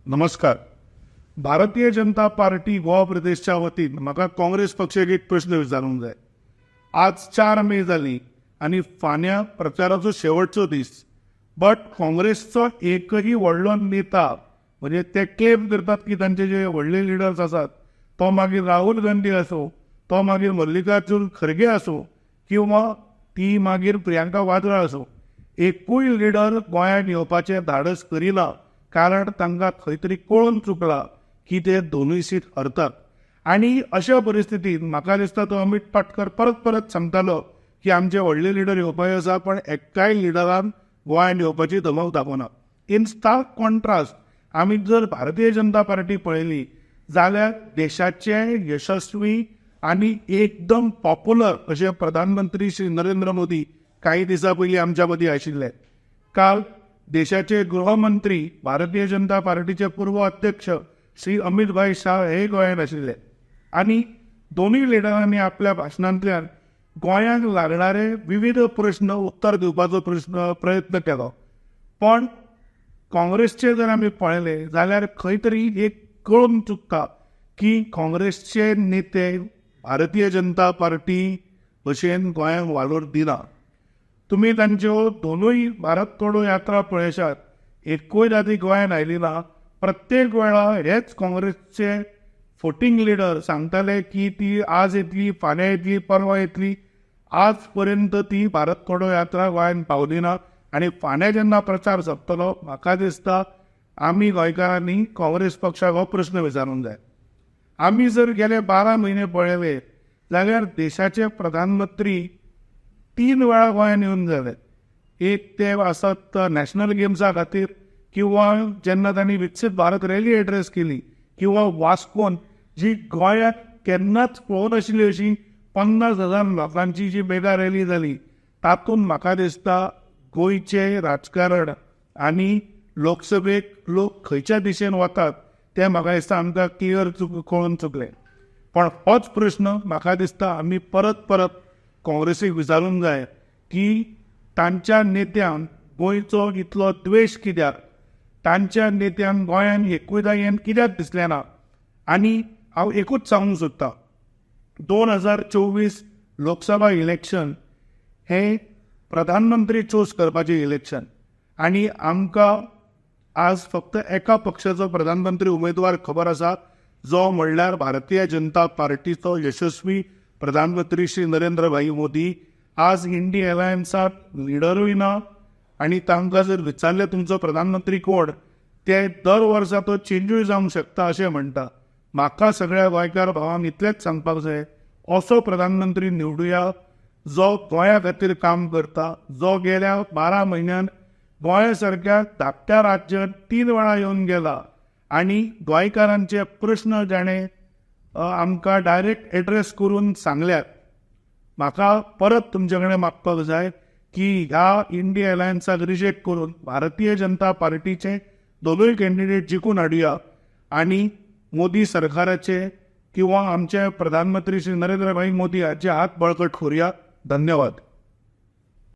नमस्कार. भारतीय जनता पार्टी गोवा प्रदेशच्या वतीन म्हाका काँग्रेस पक्षाक एक प्रश्न विचारूंक जाय. आज 4 मे जाली आनी फाल्यां प्रचाराचो शेवटचो दीस. बट काँग्रेसचो एकही व्हडलो नेता म्हणजे ते क्लेम करतात की तांचे जे व्हडले लिडर्स आसात, तो मागीर राहुल गांधी आसूं, तो मागीर मल्लिकार्जुन खरगे आसूं किंवा ती मागीर प्रियांका वाद्रा आसूं, एकूय लिडर गोंयांत येवपाचें धाडस करिना. कारण तांकां खंय तरी कळून चुकला की ते दोनूय सीट हरतात. आणि अशा परिस्थितीत म्हाका दिसता तो अमित पाटकर परत परत सांगतालो की आमचे व्हडले लिडर येवपाचे आसा, पण एक्काय लिडरान गोंयांत येवपाची धमक दाखोवना. इन स्टार्क कॉन्ट्रास्ट आमी जर भारतीय जनता पार्टी पळयली जाल्यार देशाचे यशस्वी आणि एकदम पॉप्युलर असे प्रधानमंत्री श्री नरेंद्र मोदी काही दिसा पयलीं आमच्या मदीं आशिल्ले. काल देशाचे गृहमंत्री भारतीय जनता पार्टीचे पूर्व अध्यक्ष श्री अमित भाई शाह हे गोंयांत आशिल्ले आणि दोन्ही लिडरांनी आपल्या भाशणांतल्यान गोंयांक लागणारे विविध प्रश्न उत्तर दिवपाचो प्रयत्न केलो. पण काँग्रेसचे जर आमी पळयले जाल्यार खंय तरी एक कळून चुकता की काँग्रेसचे नेते भारतीय जनता पार्टी भशेन गोंयांक वालोर दिना. तुम्ही तांच्यो दोनूय भारत तोडो यात्रा पळयशात, एकूय ती गोंयांत आयली ना. प्रत्येक वेळा हेच काँग्रेसचे फोटिंग लिडर सांगताले की ती आज येतली, फाल्यां येतली, परवा येतली. आज पर्यंत ती भारत तोडो यात्रा गोंयांत पावली ना. आणि फाल्यां जेन्ना प्रचार सोंपतलो म्हाका दिसता आमी गोंयकारांनी काँग्रेस पक्षाक हो प्रश्न विचारूंक जाय. आमी जर गेले 12 म्हयने पळयले जाल्यार देशाचे प्रधानमंत्री 3 वेळा गोंयांत येवन गेले. एक ते आसत नॅशनल गेम्सा खातीर, किंवा जेन्ना तांणी विकसीत भारत रॅली एड्रेस केली, किंवा वास्कोन जी गोंयांत केन्नाच पळोवंक नाशिल्ली अशी 50,000 लोकांची जी मेगा रॅली जाली. तातूंत म्हाका दिसता गोंयचे राजकारण आनी लोकसभेक लोक खंयच्या दिशेन वतात ते म्हाका दिसता आमकां क्लियर कळून चुकले. पण होच प्रश्न म्हाका दिसता आमी परत परत काँग्रेसीक विचारूंक जाय की तांच्या नेत्यांक गोंयचो इतलो द्वेश कित्याक, तांच्या नेत्यांक गोंयांत एकूयदां येवन कित्याक दिसलें ना. आनी हांव एकूच सांगूंक सोदतां, 2024 लोकसभा इलेक्शन हे प्रधानमंत्री चूज करपाचें इलेक्शन. आनी आमकां आज फक्त एका पक्षाचो प्रधानमंत्री उमेदवार खबर आसा, जो म्हणल्यार भारतीय जनता पार्टीचो यशस्वी प्रधानमंत्री श्री नरेंद्र भाई मोदी. आज इंडी अलायन्सात लिडरूय ना. आणि तांकां जर विचारलें तुमचो प्रधानमंत्री कोण, ते दर वर्सा तो चेंजूय जावंक शकता अशें म्हणटा. म्हाका सगळ्या गोंयकार भावांक इतलेंच सांगपाक जाय, असो प्रधानमंत्री निवडुया जो गोंया खातीर काम करता, जो गेल्या 12 म्हयन्यान गोंया सारक्या धाकट्या राज्यांत 3 वेळा येवन गेला आनी गोंयकारांचे प्रश्न जाणें आमकां डायरेक्ट एड्रेस करून सांगल्यात. म्हाका परत तुमचे कडेन मागपाक जाय की ह्या इंडी अलायन्साक रिजेक्ट करून भारतीय जनता पार्टीचे दोनूय कॅन्डिडेट जिखून हाडुया आनी मोदी सरकाराचे किंवा आमचे प्रधानमंत्री श्री नरेंद्र भाई मोदी हाचे हात बळकट करुया. धन्यवाद.